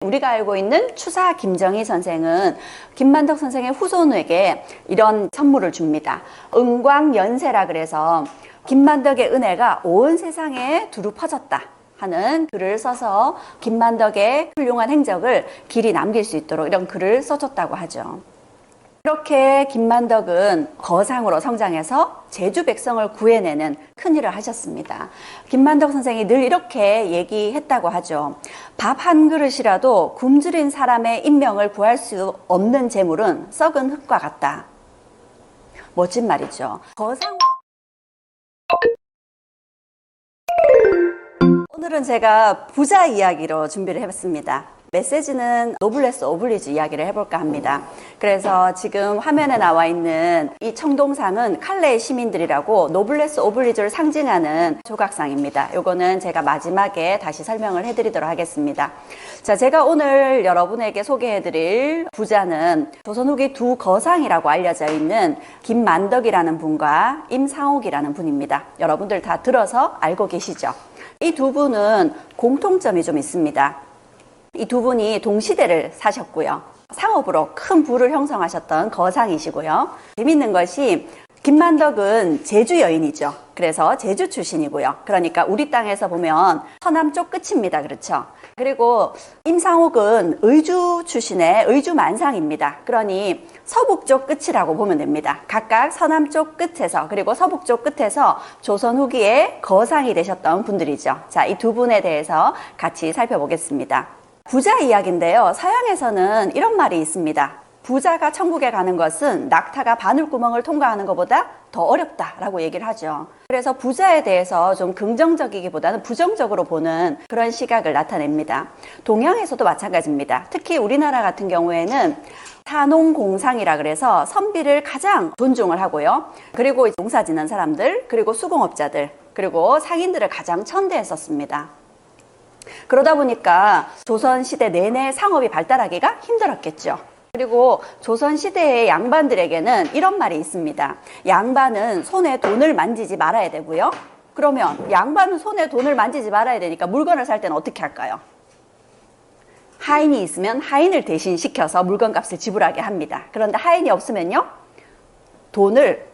우리가 알고 있는 추사 김정희 선생은 김만덕 선생의 후손에게 이런 선물을 줍니다. 은광연세라 그래서 김만덕의 은혜가 온 세상에 두루 퍼졌다 하는 글을 써서 김만덕의 훌륭한 행적을 길이 남길 수 있도록 이런 글을 써줬다고 하죠. 이렇게 김만덕은 거상으로 성장해서 제주 백성을 구해내는 큰일을 하셨습니다. 김만덕 선생이 늘 이렇게 얘기했다고 하죠. 밥 한 그릇이라도 굶주린 사람의 인명을 구할 수 없는 재물은 썩은 흙과 같다. 멋진 말이죠. 오늘은 제가 부자 이야기로 준비를 해봤습니다. 메시지는 노블레스 오블리주 이야기를 해볼까 합니다. 그래서 지금 화면에 나와 있는 이 청동상은 칼레의 시민들이라고 노블레스 오블리주를 상징하는 조각상입니다. 요거는 제가 마지막에 다시 설명을 해드리도록 하겠습니다. 자, 제가 오늘 여러분에게 소개해드릴 부자는 조선 후기 두 거상이라고 알려져 있는 김만덕이라는 분과 임상옥이라는 분입니다. 여러분들 다 들어서 알고 계시죠? 이 두 분은 공통점이 좀 있습니다. 이 두 분이 동시대를 사셨고요. 상업으로 큰 부를 형성하셨던 거상이시고요. 재밌는 것이 김만덕은 제주 여인이죠. 그래서 제주 출신이고요. 그러니까 우리 땅에서 보면 서남쪽 끝입니다. 그렇죠? 그리고 임상옥은 의주 출신의 의주 만상입니다. 그러니 서북쪽 끝이라고 보면 됩니다. 각각 서남쪽 끝에서 그리고 서북쪽 끝에서 조선 후기에 거상이 되셨던 분들이죠. 자, 이 두 분에 대해서 같이 살펴보겠습니다. 부자 이야기인데요. 서양에서는 이런 말이 있습니다. 부자가 천국에 가는 것은 낙타가 바늘구멍을 통과하는 것보다 더 어렵다라고 얘기를 하죠. 그래서 부자에 대해서 좀 긍정적이기보다는 부정적으로 보는 그런 시각을 나타냅니다. 동양에서도 마찬가지입니다. 특히 우리나라 같은 경우에는 산농공상이라 그래서 선비를 가장 존중을 하고요. 그리고 농사 짓는 사람들, 그리고 수공업자들, 그리고 상인들을 가장 천대했었습니다. 그러다 보니까 조선시대 내내 상업이 발달하기가 힘들었겠죠. 그리고 조선시대의 양반들에게는 이런 말이 있습니다. 양반은 손에 돈을 만지지 말아야 되고요. 그러면 양반은 손에 돈을 만지지 말아야 되니까 물건을 살 때는 어떻게 할까요? 하인이 있으면 하인을 대신 시켜서 물건값을 지불하게 합니다. 그런데 하인이 없으면요, 돈을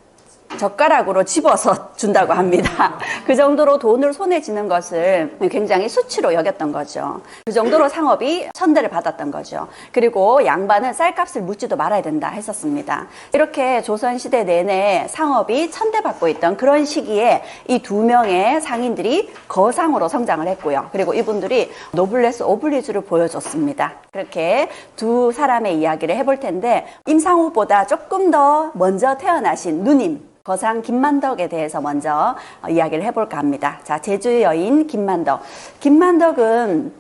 젓가락으로 집어서 준다고 합니다. 그 정도로 돈을 손에 쥐는 것을 굉장히 수치로 여겼던 거죠. 그 정도로 상업이 천대를 받았던 거죠. 그리고 양반은 쌀값을 묻지도 말아야 된다 했었습니다. 이렇게 조선시대 내내 상업이 천대받고 있던 그런 시기에 이 두 명의 상인들이 거상으로 성장을 했고요. 그리고 이분들이 노블레스 오블리주를 보여줬습니다. 그렇게 두 사람의 이야기를 해볼 텐데, 임상옥보다 조금 더 먼저 태어나신 누님 거상 김만덕에 대해서 먼저 이야기를 해볼까 합니다. 자, 제주 여인 김만덕. 김만덕은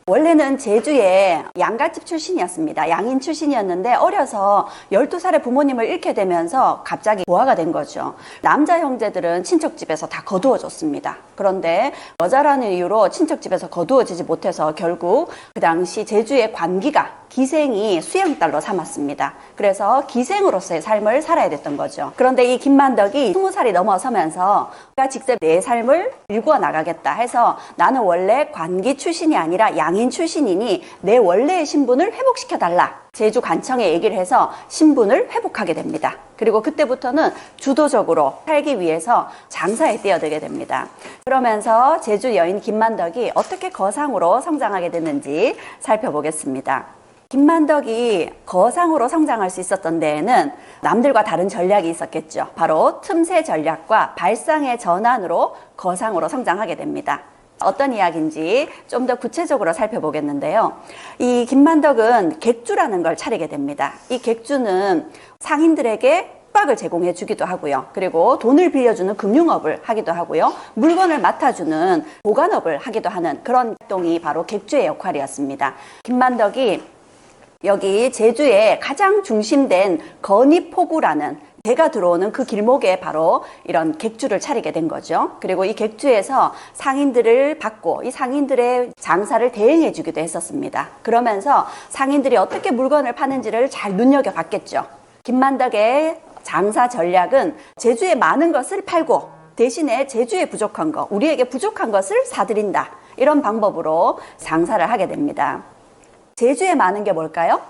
원래는 제주의 양갓집 출신이었습니다. 양인 출신이었는데 어려서 12살에 부모님을 잃게 되면서 갑자기 고아가 된 거죠. 남자 형제들은 친척집에서 다 거두어졌습니다. 그런데 여자라는 이유로 친척집에서 거두어지지 못해서 결국 그 당시 제주의 관기가 기생이 수양딸로 삼았습니다. 그래서 기생으로서의 삶을 살아야 됐던 거죠. 그런데 이 김만덕이 20살이 넘어서면서 내가 직접 내 삶을 일구어 나가겠다 해서 나는 원래 관기 출신이 아니라 양인 출신이니 내 원래의 신분을 회복시켜달라. 제주 관청에 얘기를 해서 신분을 회복하게 됩니다. 그리고 그때부터는 주도적으로 살기 위해서 장사에 뛰어들게 됩니다. 그러면서 제주 여인 김만덕이 어떻게 거상으로 성장하게 됐는지 살펴보겠습니다. 김만덕이 거상으로 성장할 수 있었던 데에는 남들과 다른 전략이 있었겠죠. 바로 틈새 전략과 발상의 전환으로 거상으로 성장하게 됩니다. 어떤 이야기인지 좀 더 구체적으로 살펴보겠는데요. 이 김만덕은 객주라는 걸 차리게 됩니다. 이 객주는 상인들에게 숙박을 제공해 주기도 하고요. 그리고 돈을 빌려주는 금융업을 하기도 하고요. 물건을 맡아주는 보관업을 하기도 하는 그런 활동이 바로 객주의 역할이었습니다. 김만덕이 여기 제주의 가장 중심된 건입포구라는 배가 들어오는 그 길목에 바로 이런 객주를 차리게 된 거죠. 그리고 이 객주에서 상인들을 받고 이 상인들의 장사를 대행해 주기도 했었습니다. 그러면서 상인들이 어떻게 물건을 파는지를 잘 눈여겨봤겠죠. 김만덕의 장사 전략은 제주에 많은 것을 팔고 대신에 제주에 부족한 것, 우리에게 부족한 것을 사들인다. 이런 방법으로 장사를 하게 됩니다. 제주에 많은 게 뭘까요?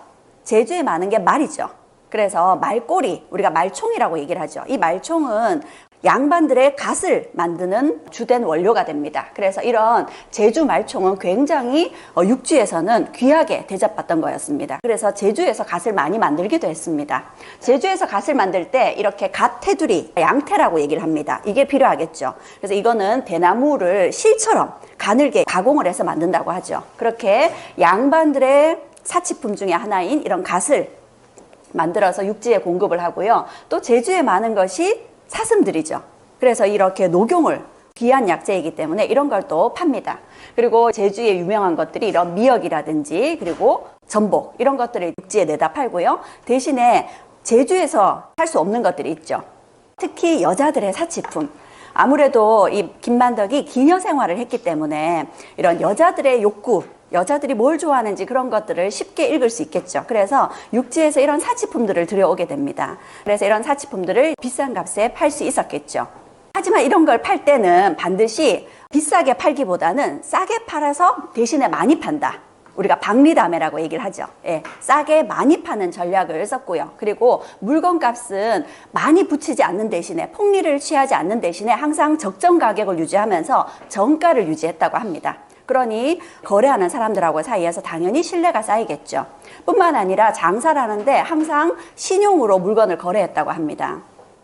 제주에 많은 게 말이죠. 그래서 말꼬리, 우리가 말총이라고 얘기를 하죠. 이 말총은 양반들의 갓을 만드는 주된 원료가 됩니다. 그래서 이런 제주 말총은 굉장히 육지에서는 귀하게 대접받던 거였습니다. 그래서 제주에서 갓을 많이 만들기도 했습니다. 제주에서 갓을 만들 때 이렇게 갓 테두리, 양태라고 얘기를 합니다. 이게 필요하겠죠. 그래서 이거는 대나무를 실처럼 가늘게 가공을 해서 만든다고 하죠. 그렇게 양반들의 사치품 중에 하나인 이런 갓을 만들어서 육지에 공급을 하고요. 또 제주에 많은 것이 사슴들이죠. 그래서 이렇게 녹용을 귀한 약재이기 때문에 이런 걸 또 팝니다. 그리고 제주에 유명한 것들이 이런 미역이라든지 그리고 전복 이런 것들을 육지에 내다 팔고요. 대신에 제주에서 살 수 없는 것들이 있죠. 특히 여자들의 사치품. 아무래도 이 김만덕이 기녀 생활을 했기 때문에 이런 여자들의 욕구, 여자들이 뭘 좋아하는지 그런 것들을 쉽게 읽을 수 있겠죠. 그래서 육지에서 이런 사치품들을 들여오게 됩니다. 그래서 이런 사치품들을 비싼 값에 팔 수 있었겠죠. 하지만 이런 걸 팔 때는 반드시 비싸게 팔기보다는 싸게 팔아서 대신에 많이 판다. 우리가 박리담회라고 얘기를 하죠. 예, 싸게 많이 파는 전략을 썼고요. 그리고 물건값은 많이 붙이지 않는 대신에 폭리를 취하지 않는 대신에 항상 적정 가격을 유지하면서 정가를 유지했다고 합니다. 그러니 거래하는 사람들하고 사이에서 당연히 신뢰가 쌓이겠죠. 뿐만 아니라 장사를 하는데 항상 신용으로 물건을 거래했다고 합니다.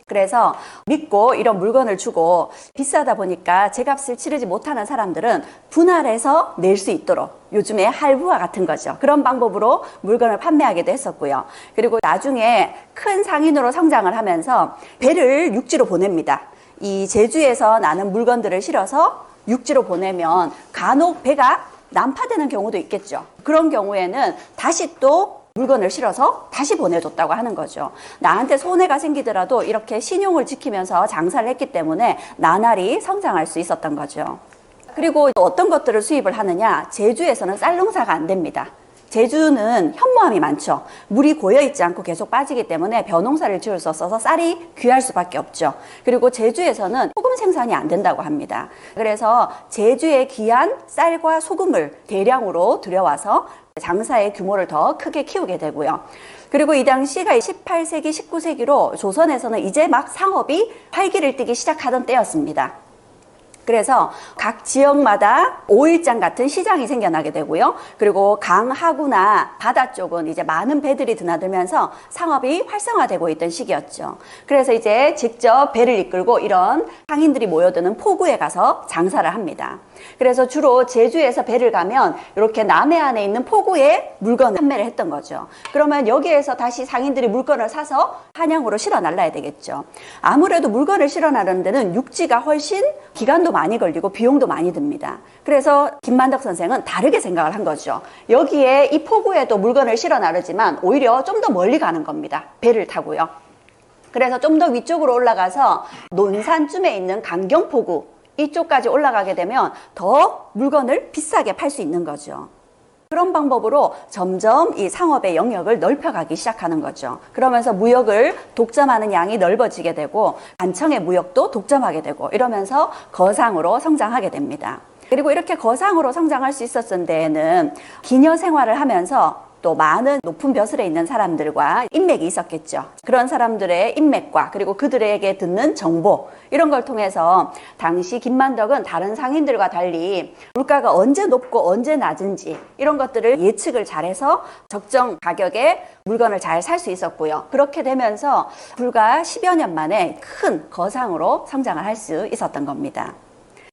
그래서 믿고 이런 물건을 주고 비싸다 보니까 제값을 치르지 못하는 사람들은 분할해서 낼 수 있도록 요즘에 할부와 같은 거죠. 그런 방법으로 물건을 판매하기도 했었고요. 그리고 나중에 큰 상인으로 성장을 하면서 배를 육지로 보냅니다. 이 제주에서 나는 물건들을 실어서 육지로 보내면 간혹 배가 난파되는 경우도 있겠죠. 그런 경우에는 다시 또 물건을 실어서 다시 보내줬다고 하는 거죠. 나한테 손해가 생기더라도 이렇게 신용을 지키면서 장사를 했기 때문에 나날이 성장할 수 있었던 거죠. 그리고 어떤 것들을 수입을 하느냐? 제주에서는 쌀 농사가 안 됩니다. 제주는 현무암이 많죠. 물이 고여있지 않고 계속 빠지기 때문에 벼농사를 지을 수 없어서 쌀이 귀할 수밖에 없죠. 그리고 제주에서는 소금 생산이 안 된다고 합니다. 그래서 제주에 귀한 쌀과 소금을 대량으로 들여와서 장사의 규모를 더 크게 키우게 되고요. 그리고 이 당시가 18세기, 19세기로 조선에서는 이제 막 상업이 활기를 띠기 시작하던 때였습니다. 그래서 각 지역마다 오일장 같은 시장이 생겨나게 되고요. 그리고 강, 하구나 바다 쪽은 이제 많은 배들이 드나들면서 상업이 활성화되고 있던 시기였죠. 그래서 이제 직접 배를 이끌고 이런 상인들이 모여드는 포구에 가서 장사를 합니다. 그래서 주로 제주에서 배를 가면 이렇게 남해안에 있는 포구에 물건을 판매를 했던 거죠. 그러면 여기에서 다시 상인들이 물건을 사서 한양으로 실어 날라야 되겠죠. 아무래도 물건을 실어 나르는 데는 육지가 훨씬 기간도 많이 걸리고 비용도 많이 듭니다. 그래서 김만덕 선생은 다르게 생각을 한 거죠. 여기에 이 포구에도 물건을 실어 나르지만 오히려 좀 더 멀리 가는 겁니다. 배를 타고요. 그래서 좀 더 위쪽으로 올라가서 논산쯤에 있는 강경포구 이쪽까지 올라가게 되면 더 물건을 비싸게 팔 수 있는 거죠. 그런 방법으로 점점 이 상업의 영역을 넓혀가기 시작하는 거죠. 그러면서 무역을 독점하는 양이 넓어지게 되고 관청의 무역도 독점하게 되고 이러면서 거상으로 성장하게 됩니다. 그리고 이렇게 거상으로 성장할 수 있었던 데에는 기녀 생활을 하면서 또 많은 높은 벼슬에 있는 사람들과 인맥이 있었겠죠. 그런 사람들의 인맥과 그리고 그들에게 듣는 정보 이런 걸 통해서 당시 김만덕은 다른 상인들과 달리 물가가 언제 높고 언제 낮은지 이런 것들을 예측을 잘해서 적정 가격에 물건을 잘 살 수 있었고요. 그렇게 되면서 불과 10여 년 만에 큰 거상으로 성장을 할 수 있었던 겁니다.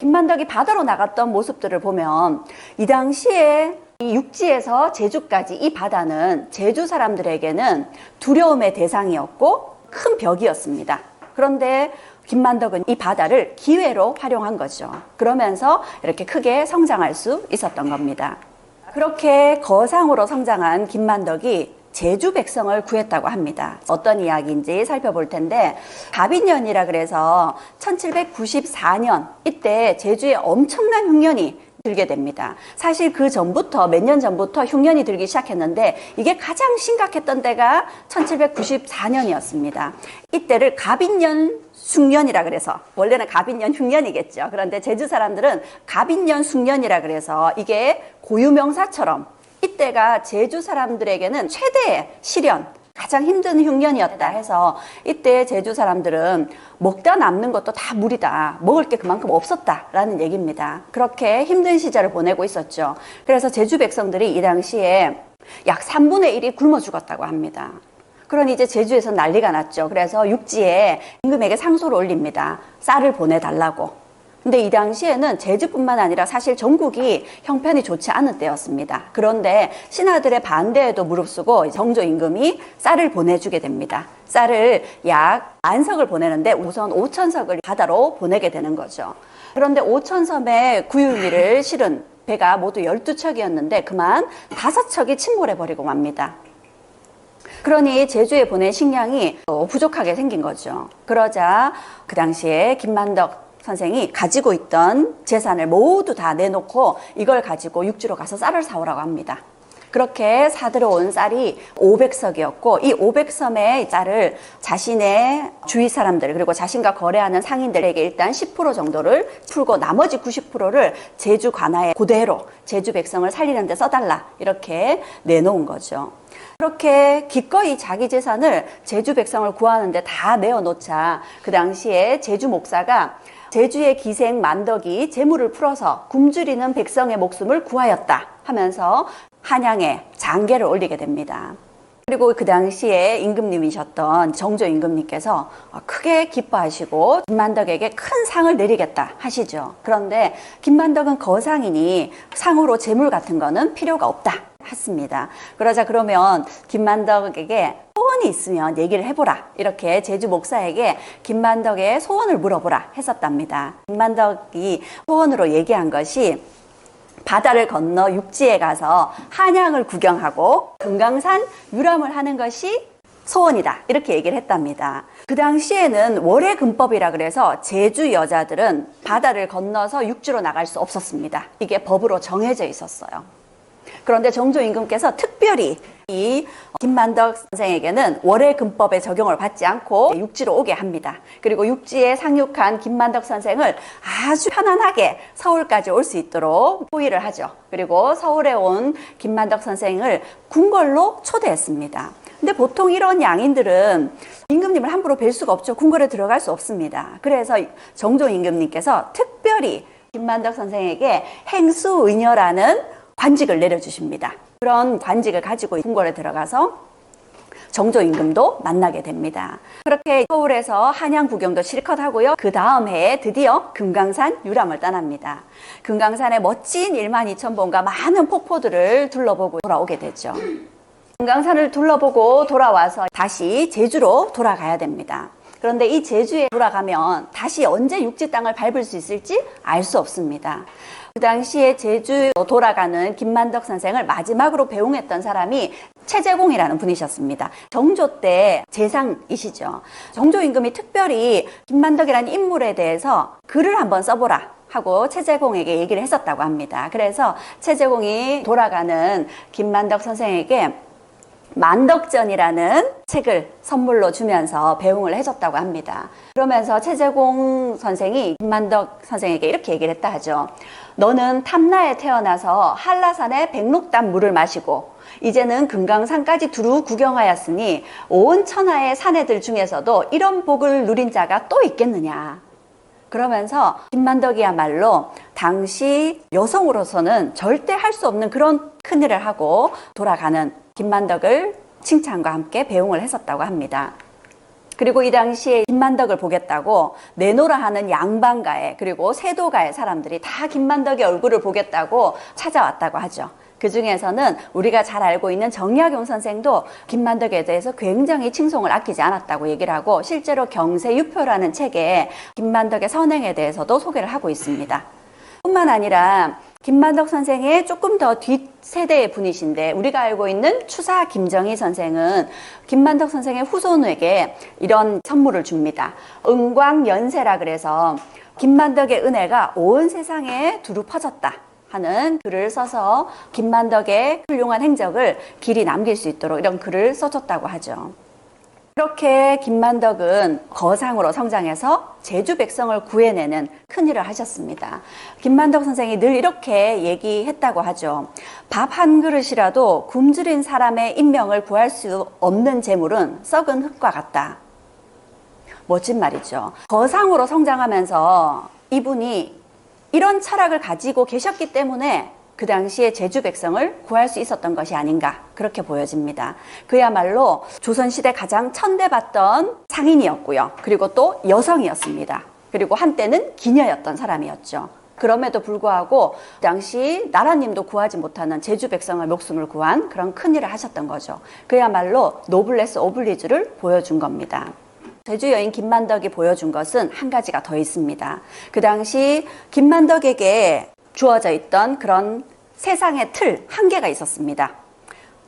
김만덕이 바다로 나갔던 모습들을 보면 이 당시에 이 육지에서 제주까지 이 바다는 제주 사람들에게는 두려움의 대상이었고 큰 벽이었습니다. 그런데 김만덕은 이 바다를 기회로 활용한 거죠. 그러면서 이렇게 크게 성장할 수 있었던 겁니다. 그렇게 거상으로 성장한 김만덕이 제주 백성을 구했다고 합니다. 어떤 이야기인지 살펴볼 텐데 갑인년이라 그래서 1794년 이때 제주에 엄청난 흉년이 들게 됩니다. 사실 그 전부터 몇 년 전부터 흉년이 들기 시작했는데 이게 가장 심각했던 때가 1794년이었습니다. 이때를 갑인년 흉년이라 그래서 원래는 갑인년 흉년이겠죠. 그런데 제주 사람들은 갑인년 흉년이라 그래서 이게 고유명사처럼 이때가 제주 사람들에게는 최대의 시련, 가장 힘든 흉년이었다 해서 이때 제주 사람들은 먹다 남는 것도 다 물이다. 먹을 게 그만큼 없었다라는 얘기입니다. 그렇게 힘든 시절을 보내고 있었죠. 그래서 제주 백성들이 이 당시에 약 3분의 1이 굶어 죽었다고 합니다. 그러니 이제 제주에서 난리가 났죠. 그래서 육지에 임금에게 상소를 올립니다. 쌀을 보내달라고. 근데 이 당시에는 제주뿐만 아니라 사실 전국이 형편이 좋지 않은 때였습니다. 그런데 신하들의 반대에도 무릅쓰고 정조 임금이 쌀을 보내주게 됩니다. 쌀을 약 10,000석을 보내는데 우선 5,000석을 바다로 보내게 되는 거죠. 그런데 5,000섬의 구유미를 실은 배가 모두 12척이었는데 그만 5척이 침몰해버리고 맙니다. 그러니 제주에 보낸 식량이 부족하게 생긴 거죠. 그러자 그 당시에 김만덕 선생이 가지고 있던 재산을 모두 다 내놓고 이걸 가지고 육지로 가서 쌀을 사오라고 합니다. 그렇게 사들어온 쌀이 500석이었고 이 500섬의 쌀을 자신의 주위 사람들 그리고 자신과 거래하는 상인들에게 일단 10% 정도를 풀고 나머지 90%를 제주 관아에 그대로 제주 백성을 살리는 데 써달라 이렇게 내놓은 거죠. 그렇게 기꺼이 자기 재산을 제주 백성을 구하는 데 다 내어놓자 그 당시에 제주 목사가 제주의 기생 만덕이 재물을 풀어서 굶주리는 백성의 목숨을 구하였다 하면서 한양에 장계를 올리게 됩니다. 그리고 그 당시에 임금님이셨던 정조 임금님께서 크게 기뻐하시고 김만덕에게 큰 상을 내리겠다 하시죠. 그런데 김만덕은 거상이니 상으로 재물 같은 거는 필요가 없다 했습니다. 그러자 그러면 김만덕에게 소원이 있으면 얘기를 해보라 이렇게 제주 목사에게 김만덕의 소원을 물어보라 했었답니다. 김만덕이 소원으로 얘기한 것이 바다를 건너 육지에 가서 한양을 구경하고 금강산 유람을 하는 것이 소원이다 이렇게 얘기를 했답니다. 그 당시에는 월해금법이라 그래서 제주 여자들은 바다를 건너서 육지로 나갈 수 없었습니다. 이게 법으로 정해져 있었어요. 그런데 정조 임금께서 특별히 이 김만덕 선생에게는 월해금법의 적용을 받지 않고 육지로 오게 합니다. 그리고 육지에 상륙한 김만덕 선생을 아주 편안하게 서울까지 올 수 있도록 호의를 하죠. 그리고 서울에 온 김만덕 선생을 궁궐로 초대했습니다. 근데 보통 이런 양인들은 임금님을 함부로 뵐 수가 없죠. 궁궐에 들어갈 수 없습니다. 그래서 정조 임금님께서 특별히 김만덕 선생에게 행수의녀라는 관직을 내려주십니다. 그런 관직을 가지고 궁궐에 들어가서 정조 임금도 만나게 됩니다. 그렇게 서울에서 한양 구경도 실컷 하고요. 그 다음 해에 드디어 금강산 유람을 떠납니다. 금강산의 멋진 12,000본과 많은 폭포들을 둘러보고 돌아오게 되죠. 금강산을 둘러보고 돌아와서 다시 제주로 돌아가야 됩니다. 그런데 이 제주에 돌아가면 다시 언제 육지 땅을 밟을 수 있을지 알 수 없습니다. 그 당시에 제주로 돌아가는 김만덕 선생을 마지막으로 배웅했던 사람이 최재공이라는 분이셨습니다. 정조 때 재상이시죠. 정조 임금이 특별히 김만덕이라는 인물에 대해서 글을 한번 써보라 하고 최재공에게 얘기를 했었다고 합니다. 그래서 최재공이 돌아가는 김만덕 선생에게 만덕전이라는 책을 선물로 주면서 배웅을 해줬다고 합니다. 그러면서 최재공 선생이 김만덕 선생에게 이렇게 얘기를 했다 하죠. 너는 탐나에 태어나서 한라산의 백록담 물을 마시고 이제는 금강산까지 두루 구경하였으니 온 천하의 사내들 중에서도 이런 복을 누린 자가 또 있겠느냐. 그러면서 김만덕이야말로 당시 여성으로서는 절대 할 수 없는 그런 큰일을 하고 돌아가는 김만덕을 칭찬과 함께 배웅을 했었다고 합니다. 그리고 이 당시에 김만덕을 보겠다고 내노라 하는 양반가에 그리고 세도가의 사람들이 다 김만덕의 얼굴을 보겠다고 찾아왔다고 하죠. 그 중에서는 우리가 잘 알고 있는 정약용 선생도 김만덕에 대해서 굉장히 칭송을 아끼지 않았다고 얘기를 하고 실제로 경세유표라는 책에 김만덕의 선행에 대해서도 소개를 하고 있습니다. 뿐만 아니라 김만덕 선생의 조금 더 뒷세대의 분이신데 우리가 알고 있는 추사 김정희 선생은 김만덕 선생의 후손에게 이런 선물을 줍니다. 은광연세라 그래서 김만덕의 은혜가 온 세상에 두루 퍼졌다 하는 글을 써서 김만덕의 훌륭한 행적을 길이 남길 수 있도록 이런 글을 써줬다고 하죠. 그렇게 김만덕은 거상으로 성장해서 제주 백성을 구해내는 큰일을 하셨습니다. 김만덕 선생이 늘 이렇게 얘기했다고 하죠. 밥 한 그릇이라도 굶주린 사람의 인명을 구할 수 없는 재물은 썩은 흙과 같다. 멋진 말이죠. 거상으로 성장하면서 이분이 이런 철학을 가지고 계셨기 때문에 그 당시에 제주 백성을 구할 수 있었던 것이 아닌가 그렇게 보여집니다. 그야말로 조선시대 가장 천대받던 상인이었고요. 그리고 또 여성이었습니다. 그리고 한때는 기녀였던 사람이었죠. 그럼에도 불구하고 그 당시 나라님도 구하지 못하는 제주 백성의 목숨을 구한 그런 큰일을 하셨던 거죠. 그야말로 노블레스 오블리주를 보여준 겁니다. 제주 여인 김만덕이 보여준 것은 한 가지가 더 있습니다. 그 당시 김만덕에게 주어져 있던 그런 세상의 틀, 한계가 있었습니다.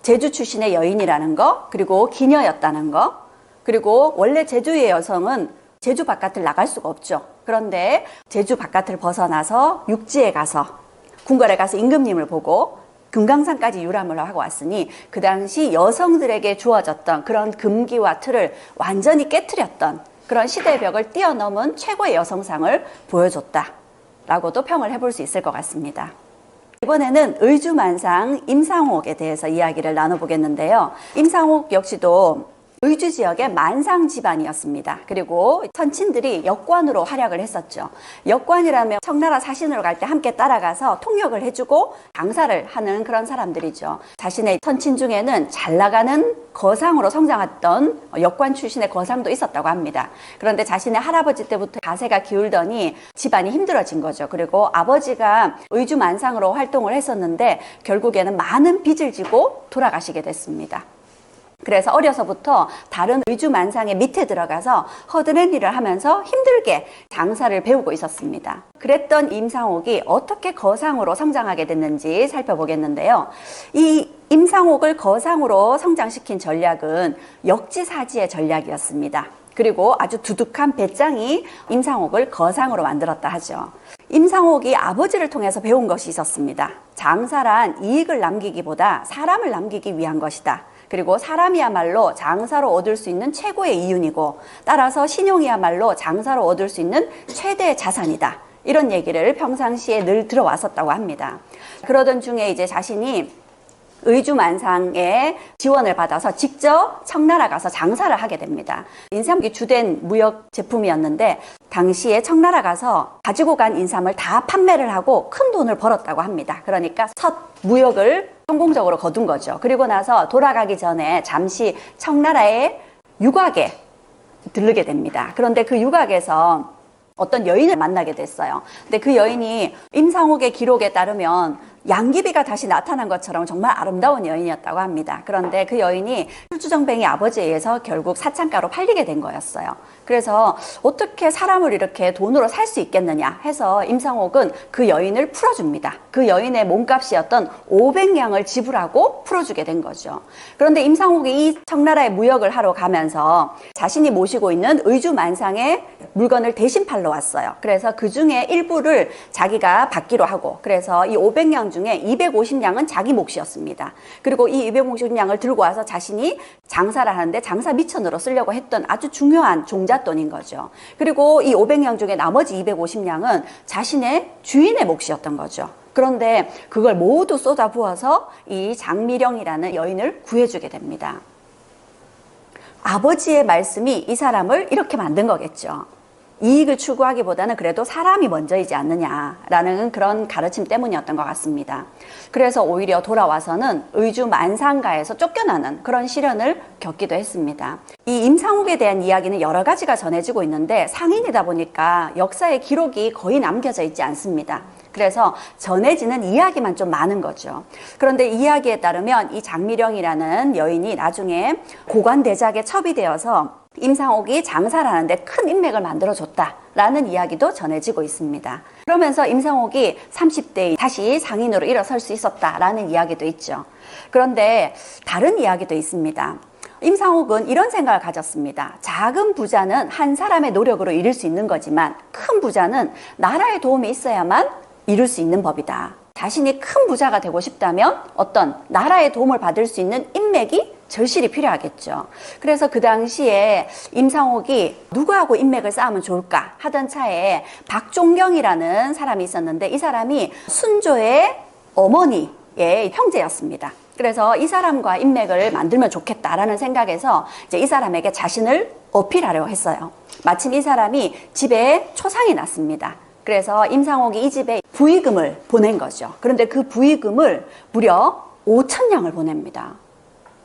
제주 출신의 여인이라는 거, 그리고 기녀였다는 거, 그리고 원래 제주의 여성은 제주 바깥을 나갈 수가 없죠. 그런데 제주 바깥을 벗어나서 육지에 가서 궁궐에 가서 임금님을 보고 금강산까지 유람을 하고 왔으니 그 당시 여성들에게 주어졌던 그런 금기와 틀을 완전히 깨트렸던 그런 시대의 벽을 뛰어넘은 최고의 여성상을 보여줬다라고도 평을 해볼 수 있을 것 같습니다. 이번에는 의주만상 임상옥에 대해서 이야기를 나눠보겠는데요. 임상옥 역시도 의주 지역의 만상 집안이었습니다. 그리고 선친들이 역관으로 활약을 했었죠. 역관이라면 청나라 사신으로 갈 때 함께 따라가서 통역을 해주고 장사를 하는 그런 사람들이죠. 자신의 선친 중에는 잘 나가는 거상으로 성장했던 역관 출신의 거상도 있었다고 합니다. 그런데 자신의 할아버지 때부터 가세가 기울더니 집안이 힘들어진 거죠. 그리고 아버지가 의주 만상으로 활동을 했었는데 결국에는 많은 빚을 지고 돌아가시게 됐습니다. 그래서 어려서부터 다른 의주 만상의 밑에 들어가서 허드렛 일을 하면서 힘들게 장사를 배우고 있었습니다. 그랬던 임상옥이 어떻게 거상으로 성장하게 됐는지 살펴보겠는데요. 이 임상옥을 거상으로 성장시킨 전략은 역지사지의 전략이었습니다. 그리고 아주 두둑한 배짱이 임상옥을 거상으로 만들었다 하죠. 임상옥이 아버지를 통해서 배운 것이 있었습니다. 장사란 이익을 남기기보다 사람을 남기기 위한 것이다. 그리고 사람이야말로 장사로 얻을 수 있는 최고의 이윤이고 따라서 신용이야말로 장사로 얻을 수 있는 최대의 자산이다. 이런 얘기를 평상시에 늘 들어왔었다고 합니다. 그러던 중에 이제 자신이 의주만상의 지원을 받아서 직접 청나라 가서 장사를 하게 됩니다. 인삼이 주된 무역 제품이었는데 당시에 청나라 가서 가지고 간 인삼을 다 판매를 하고 큰 돈을 벌었다고 합니다. 그러니까 첫 무역을 성공적으로 거둔 거죠. 그리고 나서 돌아가기 전에 잠시 청나라의 유곽에 들르게 됩니다. 그런데 그 유곽에서 어떤 여인을 만나게 됐어요. 근데 그 여인이 임상옥의 기록에 따르면 양귀비가 다시 나타난 것처럼 정말 아름다운 여인이었다고 합니다. 그런데 그 여인이 술주정뱅이 아버지에 의해서 결국 사창가로 팔리게 된 거였어요. 그래서 어떻게 사람을 이렇게 돈으로 살 수 있겠느냐 해서 임상옥은 그 여인을 풀어줍니다. 그 여인의 몸값이었던 500냥을 지불하고 풀어주게 된 거죠. 그런데 임상옥이 이 청나라에 무역을 하러 가면서 자신이 모시고 있는 의주만상의 물건을 대신 팔러 왔어요. 그래서 그 중에 일부를 자기가 받기로 하고 그래서 이 500냥 중에 250냥은 자기 몫이었습니다. 그리고 이 250냥을 들고 와서 자신이 장사를 하는데 장사 미천으로 쓰려고 했던 아주 중요한 종잣돈인 거죠. 그리고 이 500냥 중에 나머지 250냥은 자신의 주인의 몫이었던 거죠. 그런데 그걸 모두 쏟아부어서 이 장미령이라는 여인을 구해주게 됩니다. 아버지의 말씀이 이 사람을 이렇게 만든 거겠죠. 이익을 추구하기보다는 그래도 사람이 먼저이지 않느냐라는 그런 가르침 때문이었던 것 같습니다. 그래서 오히려 돌아와서는 의주 만상가에서 쫓겨나는 그런 시련을 겪기도 했습니다. 이 임상옥에 대한 이야기는 여러 가지가 전해지고 있는데 상인이다 보니까 역사의 기록이 거의 남겨져 있지 않습니다. 그래서 전해지는 이야기만 좀 많은 거죠. 그런데 이야기에 따르면 이 장미령이라는 여인이 나중에 고관대작에 첩이 되어서 임상옥이 장사를 하는데 큰 인맥을 만들어줬다라는 이야기도 전해지고 있습니다. 그러면서 임상옥이 30대에 다시 상인으로 일어설 수 있었다라는 이야기도 있죠. 그런데 다른 이야기도 있습니다. 임상옥은 이런 생각을 가졌습니다. 작은 부자는 한 사람의 노력으로 이룰 수 있는 거지만 큰 부자는 나라의 도움이 있어야만 이룰 수 있는 법이다. 자신이 큰 부자가 되고 싶다면 어떤 나라의 도움을 받을 수 있는 인맥이 절실히 필요하겠죠. 그래서 그 당시에 임상옥이 누구하고 인맥을 쌓으면 좋을까 하던 차에 박종경이라는 사람이 있었는데, 이 사람이 순조의 어머니의 형제였습니다. 그래서 이 사람과 인맥을 만들면 좋겠다라는 생각에서 이제 이 사람에게 자신을 어필하려고 했어요. 마침 이 사람이 집에 초상이 났습니다. 그래서 임상옥이 이 집에 부의금을 보낸 거죠. 그런데 그 부의금을 무려 5,000냥을 보냅니다.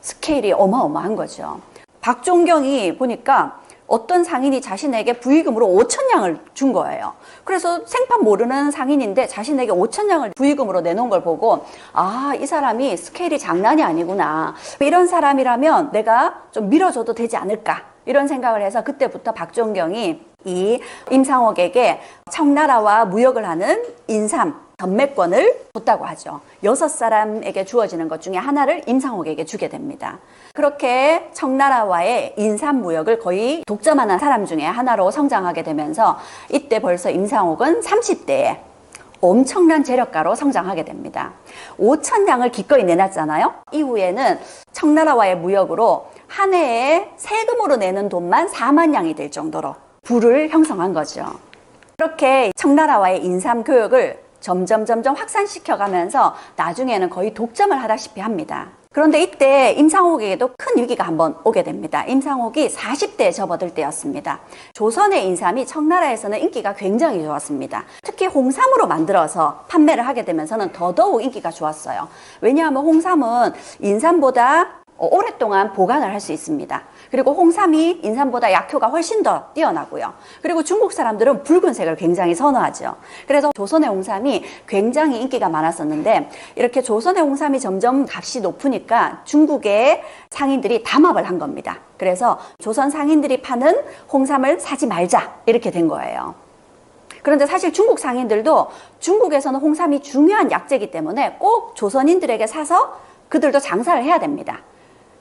스케일이 어마어마한 거죠. 박종경이 보니까 어떤 상인이 자신에게 부의금으로 5,000냥을 준 거예요. 그래서 생판 모르는 상인인데 자신에게 5,000냥을 부의금으로 내놓은 걸 보고, 아, 이 사람이 스케일이 장난이 아니구나. 이런 사람이라면 내가 좀 밀어줘도 되지 않을까. 이런 생각을 해서 그때부터 박종경이 이 임상옥에게 청나라와 무역을 하는 인삼, 전매권을 줬다고 하죠. 6사람에게 주어지는 것 중에 하나를 임상옥에게 주게 됩니다. 그렇게 청나라와의 인삼 무역을 거의 독점하는 사람 중에 하나로 성장하게 되면서 이때 벌써 임상옥은 30대에 엄청난 재력가로 성장하게 됩니다. 5,000냥을 기꺼이 내놨잖아요. 이후에는 청나라와의 무역으로 한 해에 세금으로 내는 돈만 40,000냥이 될 정도로 부를 형성한 거죠. 그렇게 청나라와의 인삼 교역을 점점 확산시켜가면서 나중에는 거의 독점을 하다시피 합니다. 그런데 이때 임상옥에게도 큰 위기가 한번 오게 됩니다. 임상옥이 40대에 접어들 때였습니다. 조선의 인삼이 청나라에서는 인기가 굉장히 좋았습니다. 특히 홍삼으로 만들어서 판매를 하게 되면서는 더더욱 인기가 좋았어요. 왜냐하면 홍삼은 인삼보다 오랫동안 보관을 할 수 있습니다. 그리고 홍삼이 인삼보다 약효가 훨씬 더 뛰어나고요. 그리고 중국 사람들은 붉은색을 굉장히 선호하죠. 그래서 조선의 홍삼이 굉장히 인기가 많았었는데, 이렇게 조선의 홍삼이 점점 값이 높으니까 중국의 상인들이 담합을 한 겁니다. 그래서 조선 상인들이 파는 홍삼을 사지 말자, 이렇게 된 거예요. 그런데 사실 중국 상인들도 중국에서는 홍삼이 중요한 약재이기 때문에 꼭 조선인들에게 사서 그들도 장사를 해야 됩니다.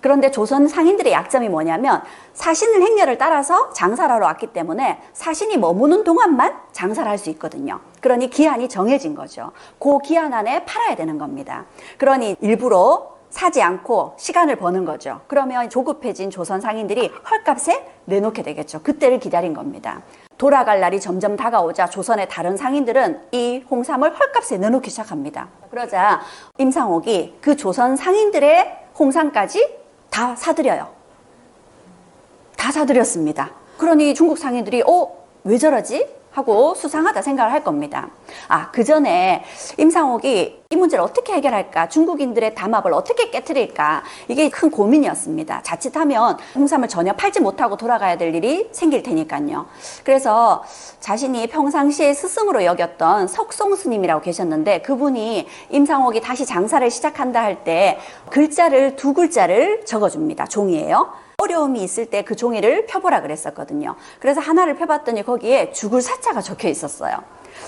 그런데 조선 상인들의 약점이 뭐냐면 사신을 행렬을 따라서 장사를 하러 왔기 때문에 사신이 머무는 동안만 장사를 할 수 있거든요. 그러니 기한이 정해진 거죠. 그 기한 안에 팔아야 되는 겁니다. 그러니 일부러 사지 않고 시간을 버는 거죠. 그러면 조급해진 조선 상인들이 헐값에 내놓게 되겠죠. 그때를 기다린 겁니다. 돌아갈 날이 점점 다가오자 조선의 다른 상인들은 이 홍삼을 헐값에 내놓기 시작합니다. 그러자 임상옥이 그 조선 상인들의 홍삼까지 다 사들여요. 다 사들였습니다. 그러니 중국 상인들이 왜 저러지? 하고 수상하다 생각을 할 겁니다. 그 전에 임상옥이 이 문제를 어떻게 해결할까? 중국인들의 담합을 어떻게 깨트릴까? 이게 큰 고민이었습니다. 자칫하면 홍삼을 전혀 팔지 못하고 돌아가야 될 일이 생길 테니까요. 그래서 자신이 평상시에 스승으로 여겼던 석송 스님이라고 계셨는데, 그분이 임상옥이 다시 장사를 시작한다 할 때 글자를 2글자를 적어줍니다. 종이에요. 어려움이 있을 때 그 종이를 펴보라 그랬었거든요. 그래서 하나를 펴봤더니 거기에 죽을 사자가 적혀 있었어요.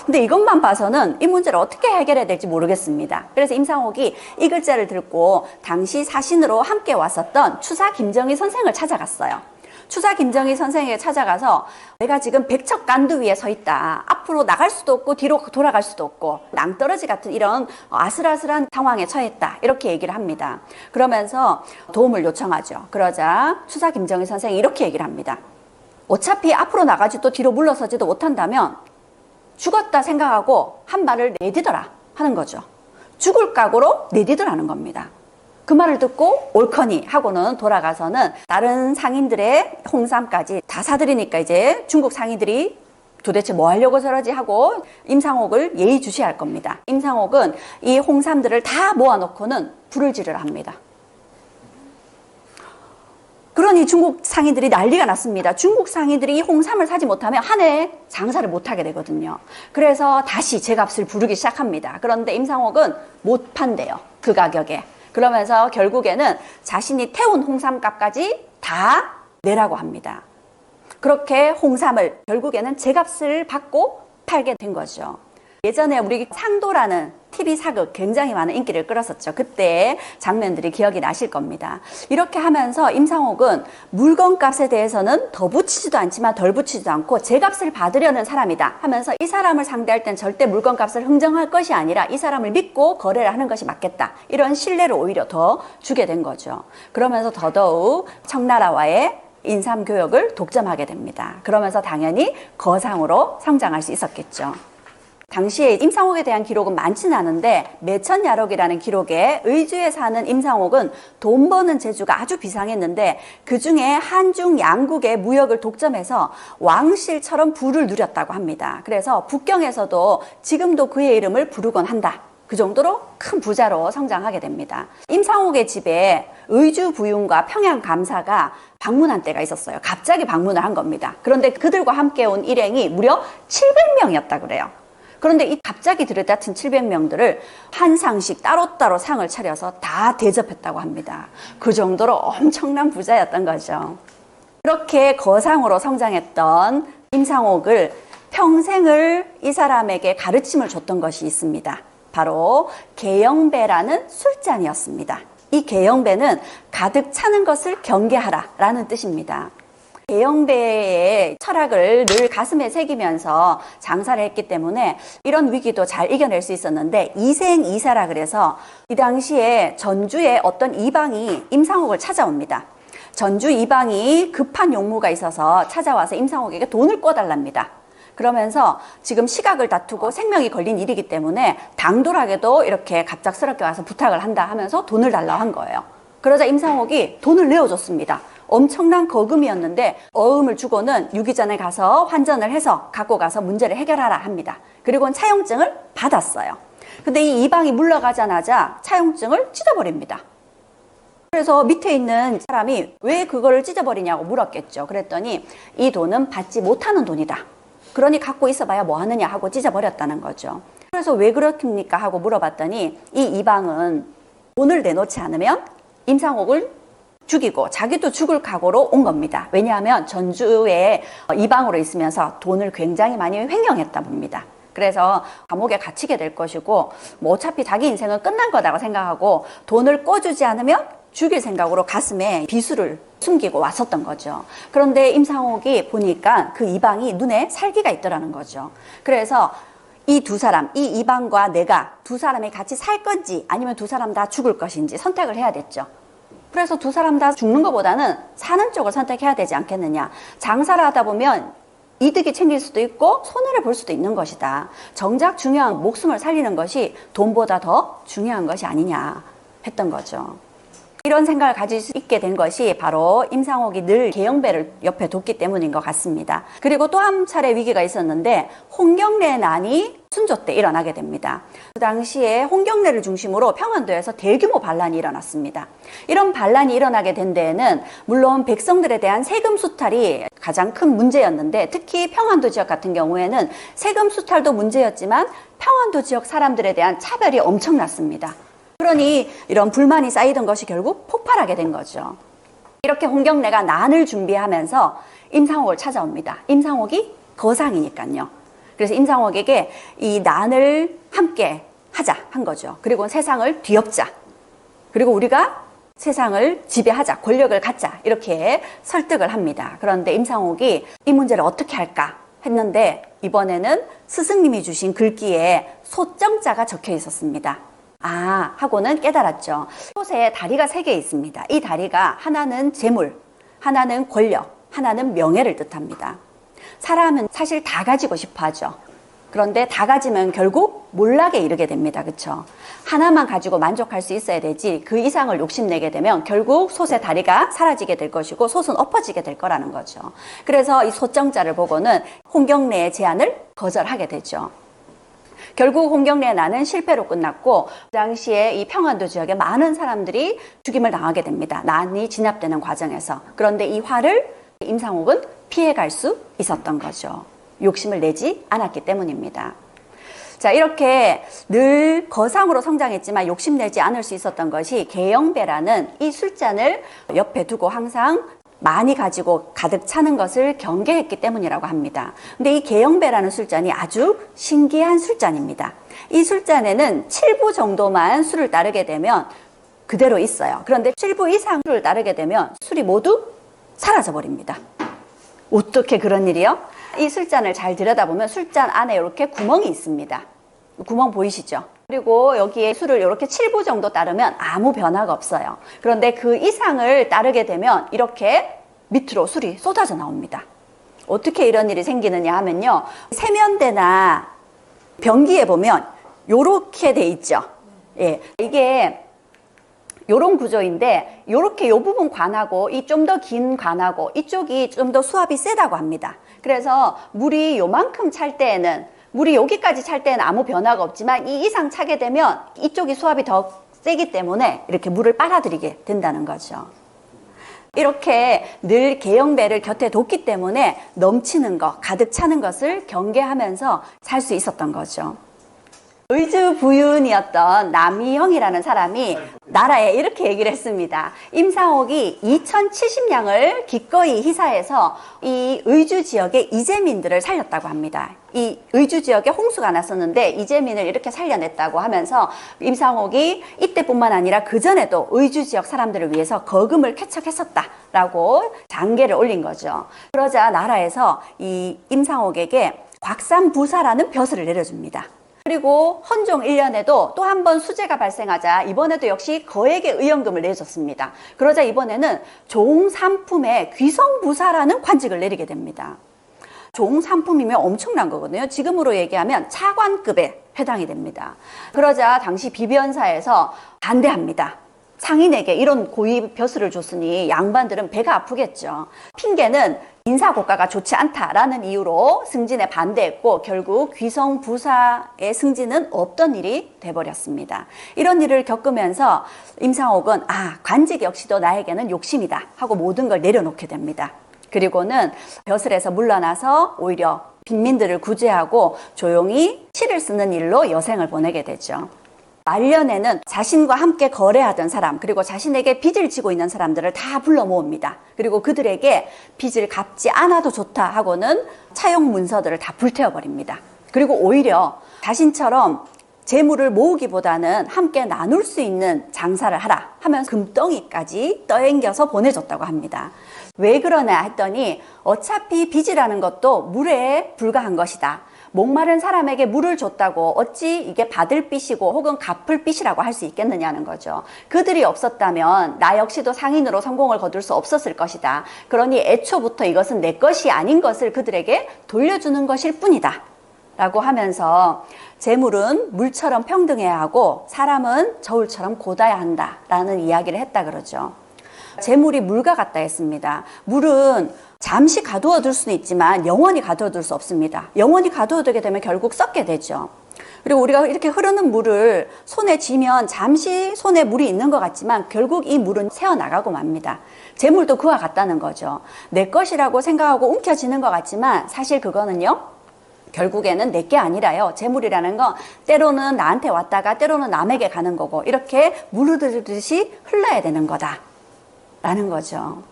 근데 이것만 봐서는 이 문제를 어떻게 해결해야 될지 모르겠습니다. 그래서 임상옥이 이 글자를 들고 당시 사신으로 함께 왔었던 추사 김정희 선생을 찾아갔어요. 추사 김정희 선생에게 찾아가서 내가 지금 백척간두 위에 서 있다. 앞으로 나갈 수도 없고 뒤로 돌아갈 수도 없고 낭떠러지 같은 이런 아슬아슬한 상황에 처했다. 이렇게 얘기를 합니다. 그러면서 도움을 요청하죠. 그러자 추사 김정희 선생이 이렇게 얘기를 합니다. 어차피 앞으로 나가지도 뒤로 물러서지도 못한다면 죽었다 생각하고 한 발을 내디뎌라 하는 거죠. 죽을 각오로 내디뎌라는 겁니다. 그 말을 듣고 옳거니 하고는 돌아가서는 다른 상인들의 홍삼까지 다 사들이니까 이제 중국 상인들이 도대체 뭐 하려고 저러지 하고 임상옥을 예의주시할 겁니다. 임상옥은 이 홍삼들을 다 모아놓고는 불을 지르라 합니다. 그러니 중국 상인들이 난리가 났습니다. 중국 상인들이 이 홍삼을 사지 못하면 한 해 장사를 못하게 되거든요. 그래서 다시 제값을 부르기 시작합니다. 그런데 임상옥은 못 판대요. 그 가격에. 그러면서 결국에는 자신이 태운 홍삼값까지 다 내라고 합니다. 그렇게 홍삼을 결국에는 제값을 받고 팔게 된 거죠. 예전에 우리 상도라는 TV 사극 굉장히 많은 인기를 끌었었죠. 그때 장면들이 기억이 나실 겁니다. 이렇게 하면서 임상옥은 물건값에 대해서는 더 붙이지도 않지만 덜 붙이지도 않고 제 값을 받으려는 사람이다 하면서 이 사람을 상대할 땐 절대 물건값을 흥정할 것이 아니라 이 사람을 믿고 거래를 하는 것이 맞겠다. 이런 신뢰를 오히려 더 주게 된 거죠. 그러면서 더더욱 청나라와의 인삼교역을 독점하게 됩니다. 그러면서 당연히 거상으로 성장할 수 있었겠죠. 당시에 임상옥에 대한 기록은 많지는 않은데 매천야록이라는 기록에 의주에 사는 임상옥은 돈 버는 재주가 아주 비상했는데 그 중에 한중 양국의 무역을 독점해서 왕실처럼 부를 누렸다고 합니다. 그래서 북경에서도 지금도 그의 이름을 부르곤 한다. 그 정도로 큰 부자로 성장하게 됩니다. 임상옥의 집에 의주 부윤과 평양 감사가 방문한 때가 있었어요. 갑자기 방문을 한 겁니다. 그런데 그들과 함께 온 일행이 무려 700명이었다 그래요. 그런데 이 갑자기 들이닥친 700명들을 한 상씩 따로따로 상을 차려서 다 대접했다고 합니다. 그 정도로 엄청난 부자였던 거죠. 그렇게 거상으로 성장했던 임상옥을 평생을 이 사람에게 가르침을 줬던 것이 있습니다. 바로 계영배라는 술잔이었습니다. 이 계영배는 가득 차는 것을 경계하라 라는 뜻입니다. 계영배의 철학을 늘 가슴에 새기면서 장사를 했기 때문에 이런 위기도 잘 이겨낼 수 있었는데 이생이사라 그래서 이 당시에 전주에 어떤 이방이 임상옥을 찾아옵니다. 전주 이방이 급한 용무가 있어서 찾아와서 임상옥에게 돈을 꿔달랍니다. 그러면서 지금 시각을 다투고 생명이 걸린 일이기 때문에 당돌하게도 이렇게 갑작스럽게 와서 부탁을 한다 하면서 돈을 달라고 한 거예요. 그러자 임상옥이 돈을 내어줬습니다. 엄청난 거금이었는데 어음을 주고는 유기전에 가서 환전을 해서 갖고 가서 문제를 해결하라 합니다. 그리고는 차용증을 받았어요. 근데 이 이방이 물러가자마자 차용증을 찢어버립니다. 그래서 밑에 있는 사람이 왜 그거를 찢어버리냐고 물었겠죠. 그랬더니 이 돈은 받지 못하는 돈이다. 그러니 갖고 있어봐야 뭐 하느냐 하고 찢어버렸다는 거죠. 그래서 왜 그렇습니까 하고 물어봤더니 이 이방은 돈을 내놓지 않으면 임상옥을 죽이고 자기도 죽을 각오로 온 겁니다. 왜냐하면 전주에 이방으로 있으면서 돈을 굉장히 많이 횡령했다 봅니다. 그래서 감옥에 갇히게 될 것이고 뭐 어차피 자기 인생은 끝난 거다고 생각하고 돈을 꿔주지 않으면 죽일 생각으로 가슴에 비수를 숨기고 왔었던 거죠. 그런데 임상옥이 보니까 그 이방이 눈에 살기가 있더라는 거죠. 그래서 이 두 사람, 이 이방과 내가 두 사람이 같이 살 건지 아니면 두 사람 다 죽을 것인지 선택을 해야 됐죠. 그래서 두 사람 다 죽는 것보다는 사는 쪽을 선택해야 되지 않겠느냐. 장사를 하다 보면 이득이 챙길 수도 있고 손해를 볼 수도 있는 것이다. 정작 중요한 목숨을 살리는 것이 돈보다 더 중요한 것이 아니냐 했던 거죠. 이런 생각을 가질 수 있게 된 것이 바로 임상옥이 늘 계영배를 옆에 뒀기 때문인 것 같습니다. 그리고 또 한 차례 위기가 있었는데 홍경래 난이 순조 때 일어나게 됩니다. 그 당시에 홍경래를 중심으로 평안도에서 대규모 반란이 일어났습니다. 이런 반란이 일어나게 된 데에는 물론 백성들에 대한 세금 수탈이 가장 큰 문제였는데 특히 평안도 지역 같은 경우에는 세금 수탈도 문제였지만 평안도 지역 사람들에 대한 차별이 엄청났습니다. 그러니 이런 불만이 쌓이던 것이 결국 폭발하게 된 거죠. 이렇게 홍경래가 난을 준비하면서 임상옥을 찾아옵니다. 임상옥이 거상이니까요. 그래서 임상옥에게 이 난을 함께 하자 한 거죠. 그리고 세상을 뒤엎자. 그리고 우리가 세상을 지배하자. 권력을 갖자. 이렇게 설득을 합니다. 그런데 임상옥이 이 문제를 어떻게 할까 했는데 이번에는 스승님이 주신 글귀에 소정자가 적혀 있었습니다. 아 하고는 깨달았죠. 솥에 다리가 3개 있습니다. 이 다리가 하나는 재물, 하나는 권력, 하나는 명예를 뜻합니다. 사람은 사실 다 가지고 싶어 하죠. 그런데 다 가지면 결국 몰락에 이르게 됩니다. 그렇죠? 하나만 가지고 만족할 수 있어야 되지 그 이상을 욕심내게 되면 결국 솥의 다리가 사라지게 될 것이고 솥은 엎어지게 될 거라는 거죠. 그래서 이 소정자를 보고는 홍경래의 제안을 거절하게 되죠. 결국 홍경래의 난은 실패로 끝났고 그 당시에 이 평안도 지역에 많은 사람들이 죽임을 당하게 됩니다. 난이 진압되는 과정에서. 그런데 이 화를 임상옥은 피해갈 수 있었던 거죠. 욕심을 내지 않았기 때문입니다. 자, 이렇게 늘 거상으로 성장했지만 욕심내지 않을 수 있었던 것이 계영배라는 이 술잔을 옆에 두고 항상 많이 가지고 가득 차는 것을 경계했기 때문이라고 합니다. 근데 이 계영배라는 술잔이 아주 신기한 술잔입니다. 이 술잔에는 7부 정도만 술을 따르게 되면 그대로 있어요. 그런데 7부 이상 술을 따르게 되면 술이 모두 사라져 버립니다. 어떻게 그런 일이요? 이 술잔을 잘 들여다보면 술잔 안에 이렇게 구멍이 있습니다. 구멍 보이시죠? 그리고 여기에 술을 이렇게 7부 정도 따르면 아무 변화가 없어요. 그런데 그 이상을 따르게 되면 이렇게 밑으로 술이 쏟아져 나옵니다. 어떻게 이런 일이 생기느냐 하면요. 세면대나 변기에 보면 요렇게 돼 있죠. 예, 이게 요런 구조인데 요렇게 요 부분 관하고 이 좀 더 긴 관하고 이쪽이 좀 더 수압이 세다고 합니다. 그래서 물이 요만큼 찰 때에는 물이 여기까지 찰 때는 아무 변화가 없지만 이 이상 차게 되면 이쪽이 수압이 더 세기 때문에 이렇게 물을 빨아들이게 된다는 거죠. 이렇게 늘 계영배를 곁에 뒀기 때문에 넘치는 것, 가득 차는 것을 경계하면서 살 수 있었던 거죠. 의주 부윤이었던 남이형이라는 사람이 나라에 이렇게 얘기를 했습니다. 임상옥이 2070량을 기꺼이 희사해서 이 의주 지역의 이재민들을 살렸다고 합니다. 이 의주 지역에 홍수가 났었는데 이재민을 이렇게 살려냈다고 하면서 임상옥이 이때뿐만 아니라 그전에도 의주 지역 사람들을 위해서 거금을 쾌척했었다라고 장계를 올린 거죠. 그러자 나라에서 이 임상옥에게 곽산부사라는 벼슬을 내려줍니다. 그리고 헌종 1년에도 또 한 번 수재가 발생하자 이번에도 역시 거액의 의연금을 내줬습니다. 그러자 이번에는 종삼품의 귀성부사라는 관직을 내리게 됩니다. 종삼품이면 엄청난 거거든요. 지금으로 얘기하면 차관급에 해당이 됩니다. 그러자 당시 비변사에서 반대합니다. 상인에게 이런 고위 벼슬을 줬으니 양반들은 배가 아프겠죠. 핑계는 인사고가가 좋지 않다라는 이유로 승진에 반대했고 결국 귀성부사의 승진은 없던 일이 돼버렸습니다. 이런 일을 겪으면서 임상옥은 관직 역시도 나에게는 욕심이다 하고 모든 걸 내려놓게 됩니다. 그리고는 벼슬에서 물러나서 오히려 빈민들을 구제하고 조용히 시를 쓰는 일로 여생을 보내게 되죠. 말년에는 자신과 함께 거래하던 사람 그리고 자신에게 빚을 지고 있는 사람들을 다 불러 모읍니다. 그리고 그들에게 빚을 갚지 않아도 좋다 하고는 차용 문서들을 다 불태워버립니다. 그리고 오히려 자신처럼 재물을 모으기보다는 함께 나눌 수 있는 장사를 하라 하면서 금덩이까지 떠앵겨서 보내줬다고 합니다. 왜 그러냐 했더니 어차피 빚이라는 것도 물에 불과한 것이다. 목마른 사람에게 물을 줬다고 어찌 이게 받을 빚이고 혹은 갚을 빚이라고 할 수 있겠느냐는 거죠. 그들이 없었다면 나 역시도 상인으로 성공을 거둘 수 없었을 것이다. 그러니 애초부터 이것은 내 것이 아닌 것을 그들에게 돌려주는 것일 뿐이다. 라고 하면서 재물은 물처럼 평등해야 하고 사람은 저울처럼 곧아야 한다. 라는 이야기를 했다 그러죠. 재물이 물과 같다 했습니다. 물은 잠시 가두어 둘 수는 있지만 영원히 가두어 둘 수 없습니다. 영원히 가두어 두게 되면 결국 썩게 되죠. 그리고 우리가 이렇게 흐르는 물을 손에 쥐면 잠시 손에 물이 있는 것 같지만 결국 이 물은 새어나가고 맙니다. 재물도 그와 같다는 거죠. 내 것이라고 생각하고 움켜쥐는 것 같지만 사실 그거는요. 결국에는 내게 아니라요. 재물이라는 건 때로는 나한테 왔다가 때로는 남에게 가는 거고 이렇게 물흐르듯이 흘러야 되는 거다. 라는 거죠.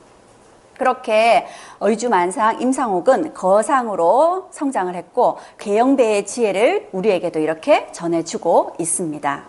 그렇게 의주만상 임상옥은 거상으로 성장을 했고 계영배의 지혜를 우리에게도 이렇게 전해주고 있습니다.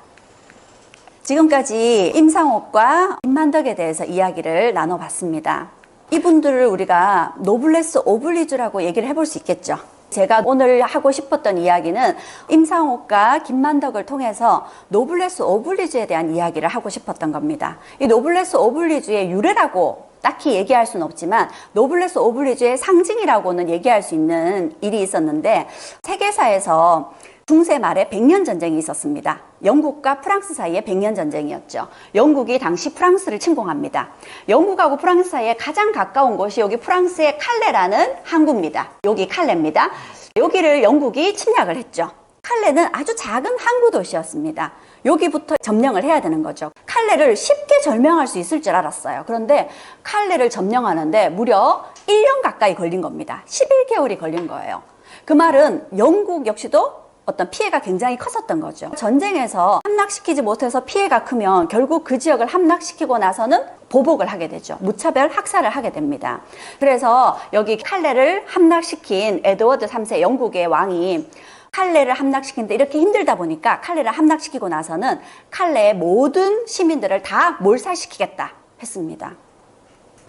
지금까지 임상옥과 김만덕에 대해서 이야기를 나눠봤습니다. 이분들을 우리가 노블레스 오블리주라고 얘기를 해볼 수 있겠죠. 제가 오늘 하고 싶었던 이야기는 임상옥과 김만덕을 통해서 노블레스 오블리주에 대한 이야기를 하고 싶었던 겁니다. 이 노블레스 오블리주의 유래라고 딱히 얘기할 수는 없지만 노블레스 오블리주의 상징이라고는 얘기할 수 있는 일이 있었는데 세계사에서 중세 말에 100년 전쟁이 있었습니다. 영국과 프랑스 사이에 100년 전쟁이었죠. 영국이 당시 프랑스를 침공합니다. 영국하고 프랑스 사이에 가장 가까운 곳이 여기 프랑스의 칼레라는 항구입니다. 여기 칼레입니다. 여기를 영국이 침략을 했죠. 칼레는 아주 작은 항구 도시였습니다. 여기부터 점령을 해야 되는 거죠. 칼레를 쉽게 점령할 수 있을 줄 알았어요. 그런데 칼레를 점령하는데 무려 1년 가까이 걸린 겁니다. 11개월이 걸린 거예요. 그 말은 영국 역시도 어떤 피해가 굉장히 컸었던 거죠. 전쟁에서 함락시키지 못해서 피해가 크면 결국 그 지역을 함락시키고 나서는 보복을 하게 되죠. 무차별 학살을 하게 됩니다. 그래서 여기 칼레를 함락시킨 에드워드 3세 영국의 왕이 칼레를 함락시키는데 이렇게 힘들다 보니까 칼레를 함락시키고 나서는 칼레의 모든 시민들을 다 몰살시키겠다 했습니다.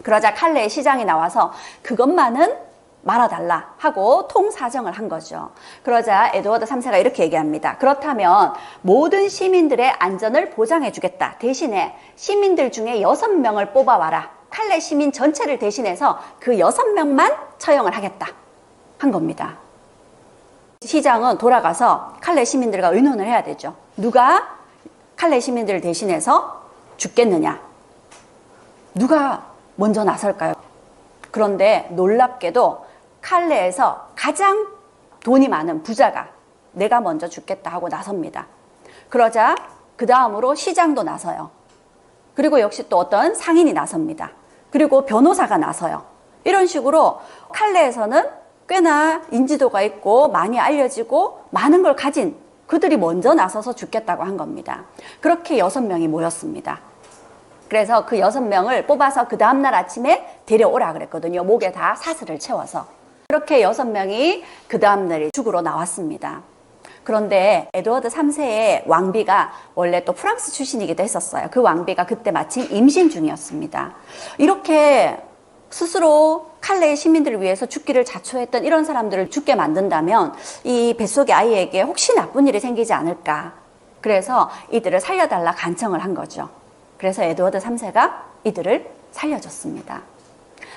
그러자 칼레의 시장이 나와서 그것만은 말아달라 하고 통사정을 한 거죠. 그러자 에드워드 3세가 이렇게 얘기합니다. 그렇다면 모든 시민들의 안전을 보장해 주겠다. 대신에 시민들 중에 6명을 뽑아와라. 칼레 시민 전체를 대신해서 그 6명만 처형을 하겠다 한 겁니다. 시장은 돌아가서 칼레 시민들과 의논을 해야 되죠. 누가 칼레 시민들을 대신해서 죽겠느냐? 누가 먼저 나설까요? 그런데 놀랍게도 칼레에서 가장 돈이 많은 부자가 내가 먼저 죽겠다 하고 나섭니다. 그러자 그 다음으로 시장도 나서요. 그리고 역시 또 어떤 상인이 나섭니다. 그리고 변호사가 나서요. 이런 식으로 칼레에서는 꽤나 인지도가 있고 많이 알려지고 많은 걸 가진 그들이 먼저 나서서 죽겠다고 한 겁니다. 그렇게 6명이 모였습니다. 그래서 그 6명을 뽑아서 그 다음날 아침에 데려오라 그랬거든요. 목에 다 사슬을 채워서. 그렇게 6명이 그 다음날 죽으러 나왔습니다. 그런데 에드워드 3세의 왕비가 원래 또 프랑스 출신이기도 했었어요. 그 왕비가 그때 마침 임신 중이었습니다. 이렇게 스스로 칼레의 시민들을 위해서 죽기를 자초했던 이런 사람들을 죽게 만든다면 이 뱃속의 아이에게 혹시 나쁜 일이 생기지 않을까. 그래서 이들을 살려달라 간청을 한 거죠. 그래서 에드워드 3세가 이들을 살려줬습니다.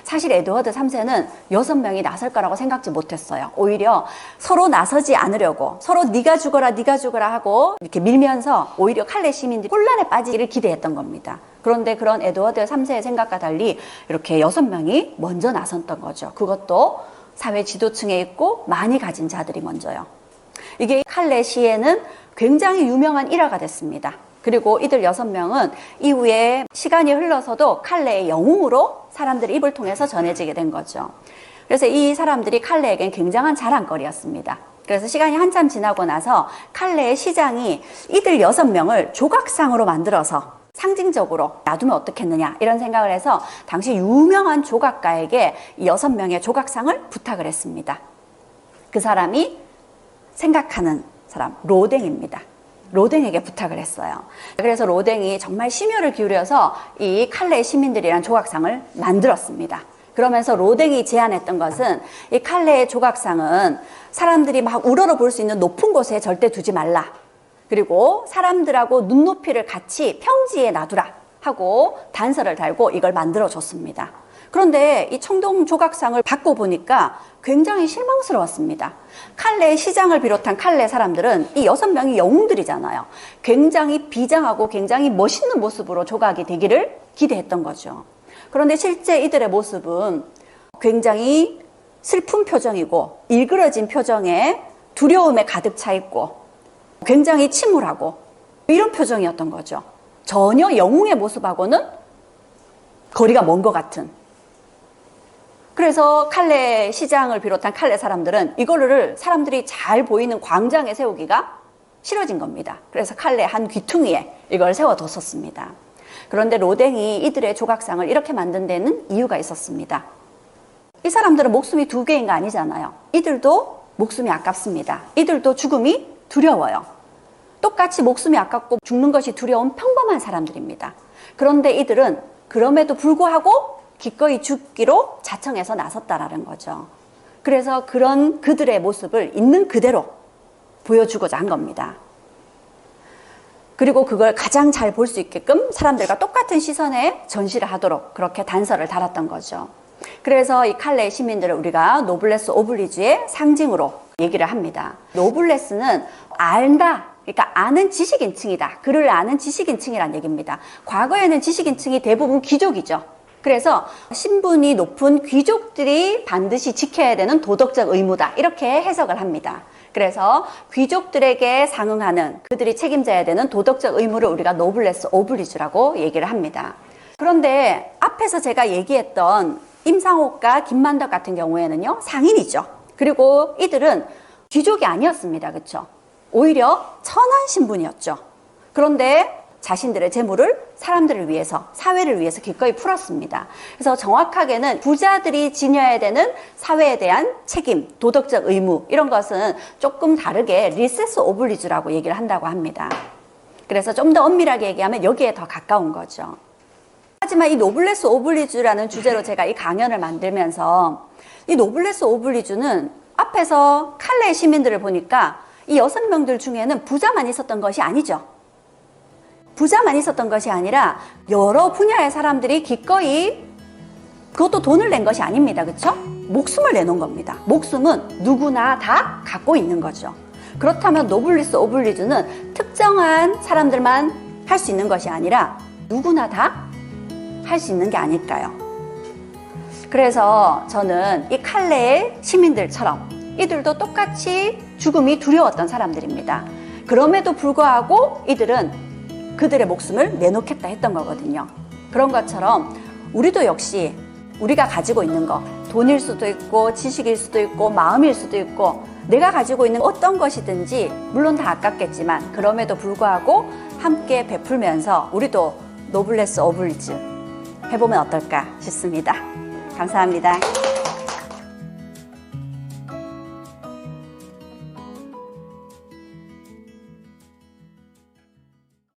사실 에드워드 3세는 6명이 나설 거라고 생각지 못했어요. 오히려 서로 나서지 않으려고 서로 네가 죽어라 네가 죽어라 하고 이렇게 밀면서 오히려 칼레 시민들이 혼란에 빠지기를 기대했던 겁니다. 그런데 그런 에드워드 3세의 생각과 달리 이렇게 6명이 먼저 나섰던 거죠. 그것도 사회 지도층에 있고 많이 가진 자들이 먼저요. 이게 칼레 시에는 굉장히 유명한 일화가 됐습니다. 그리고 이들 6명은 이후에 시간이 흘러서도 칼레의 영웅으로 사람들의 입을 통해서 전해지게 된 거죠. 그래서 이 사람들이 칼레에겐 굉장한 자랑거리였습니다. 그래서 시간이 한참 지나고 나서 칼레의 시장이 이들 6명을 조각상으로 만들어서 상징적으로 놔두면 어떻겠느냐 이런 생각을 해서 당시 유명한 조각가에게 이 6명의 조각상을 부탁을 했습니다. 그 사람이 생각하는 사람 로댕입니다. 로댕에게 부탁을 했어요. 그래서 로댕이 정말 심혈을 기울여서 이 칼레 시민들이란 조각상을 만들었습니다. 그러면서 로댕이 제안했던 것은 이 칼레의 조각상은 사람들이 막 우러러 볼 수 있는 높은 곳에 절대 두지 말라. 그리고 사람들하고 눈높이를 같이 평지에 놔두라 하고 단서를 달고 이걸 만들어 줬습니다. 그런데 이 청동 조각상을 받고 보니까 굉장히 실망스러웠습니다. 칼레 시장을 비롯한 칼레 사람들은 이 6명이 영웅들이잖아요. 굉장히 비장하고 굉장히 멋있는 모습으로 조각이 되기를 기대했던 거죠. 그런데 실제 이들의 모습은 굉장히 슬픈 표정이고 일그러진 표정에 두려움에 가득 차 있고 굉장히 침울하고 이런 표정이었던 거죠. 전혀 영웅의 모습하고는 거리가 먼 것 같은. 그래서 칼레 시장을 비롯한 칼레 사람들은 이거를 사람들이 잘 보이는 광장에 세우기가 싫어진 겁니다. 그래서 칼레 한 귀퉁이에 이걸 세워뒀었습니다. 그런데 로댕이 이들의 조각상을 이렇게 만든 데는 이유가 있었습니다. 이 사람들은 목숨이 2개인 거 아니잖아요. 이들도 목숨이 아깝습니다. 이들도 죽음이 두려워요. 똑같이 목숨이 아깝고 죽는 것이 두려운 평범한 사람들입니다. 그런데 이들은 그럼에도 불구하고 기꺼이 죽기로 자청해서 나섰다라는 거죠. 그래서 그런 그들의 모습을 있는 그대로 보여주고자 한 겁니다. 그리고 그걸 가장 잘 볼 수 있게끔 사람들과 똑같은 시선에 전시를 하도록 그렇게 단서를 달았던 거죠. 그래서 이 칼레 시민들을 우리가 노블레스 오블리주의 상징으로 얘기를 합니다. 노블레스는 알다, 그러니까 아는 지식인층이다. 그를 아는 지식인층이란 얘기입니다. 과거에는 지식인층이 대부분 귀족이죠. 그래서 신분이 높은 귀족들이 반드시 지켜야 되는 도덕적 의무다. 이렇게 해석을 합니다. 그래서 귀족들에게 상응하는 그들이 책임져야 되는 도덕적 의무를 우리가 노블레스 오블리주라고 얘기를 합니다. 그런데 앞에서 제가 얘기했던 임상옥과 김만덕 같은 경우에는요, 상인이죠. 그리고 이들은 귀족이 아니었습니다. 그렇죠? 오히려 천한 신분이었죠. 그런데 자신들의 재물을 사람들을 위해서, 사회를 위해서 기꺼이 풀었습니다. 그래서 정확하게는 부자들이 지녀야 되는 사회에 대한 책임, 도덕적 의무 이런 것은 조금 다르게 리세스 오블리주라고 얘기를 한다고 합니다. 그래서 좀 더 엄밀하게 얘기하면 여기에 더 가까운 거죠. 하지만 이 노블레스 오블리주라는 주제로 제가 이 강연을 만들면서 이 노블레스 오블리주는 앞에서 칼레 시민들을 보니까 이 6명들 중에는 부자만 있었던 것이 아니죠. 부자만 있었던 것이 아니라 여러 분야의 사람들이 기꺼이 그것도 돈을 낸 것이 아닙니다. 그렇죠? 목숨을 내놓은 겁니다. 목숨은 누구나 다 갖고 있는 거죠. 그렇다면 노블리스 오블리주는 특정한 사람들만 할 수 있는 것이 아니라 누구나 다 할 수 있는 게 아닐까요? 그래서 저는 이 칼레의 시민들처럼 이들도 똑같이 죽음이 두려웠던 사람들입니다. 그럼에도 불구하고 이들은 그들의 목숨을 내놓겠다 했던 거거든요. 그런 것처럼 우리도 역시 우리가 가지고 있는 거, 돈일 수도 있고 지식일 수도 있고 마음일 수도 있고 내가 가지고 있는 어떤 것이든지 물론 다 아깝겠지만 그럼에도 불구하고 함께 베풀면서 우리도 노블레스 오블리주 해보면 어떨까 싶습니다. 감사합니다.